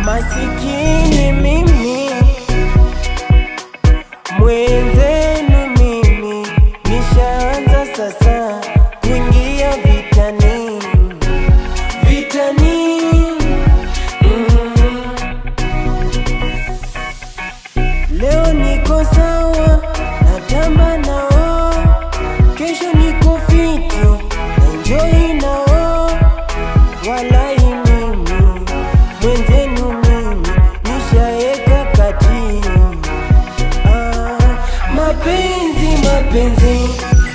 Masikini mimi, mwenzenu mimi, nishaanza sasa kuingia vitani. Leo niko sawa, natamba nao, kesho niko fiti, enjoy nao. Walai mimi, mwenzenu mimi, nishaeka kati. Mapenzi,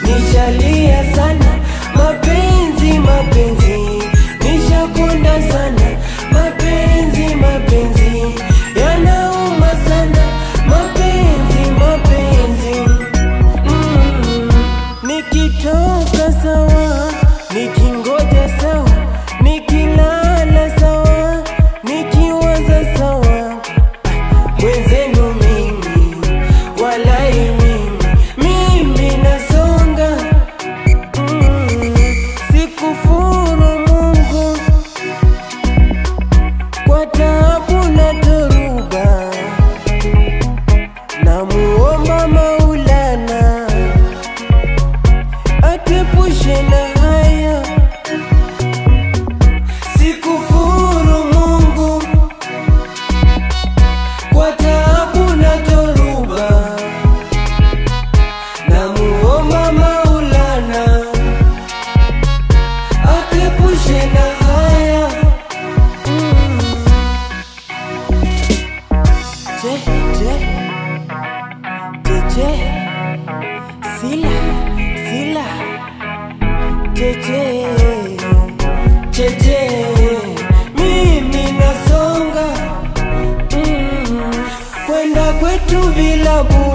nishalia sana. Mapenzi, nishakonda sana. Mapenzi, yanauma sana. Mapenzi, nikitoka sawa, nikingoja sawa, nikilala sawa, nikiwaza sawa. Mwenzenu mimi, walai mimi nasonga. Sikufuru Mungu kwa taabu na dhoruba, namuomba Maulana atepushe na haya. Sikufuru Mungu kwa taabu na dhoruba, namuomba Maulana atepushe na haya. Sila mimi nasonga kwenda kwetu vilabu.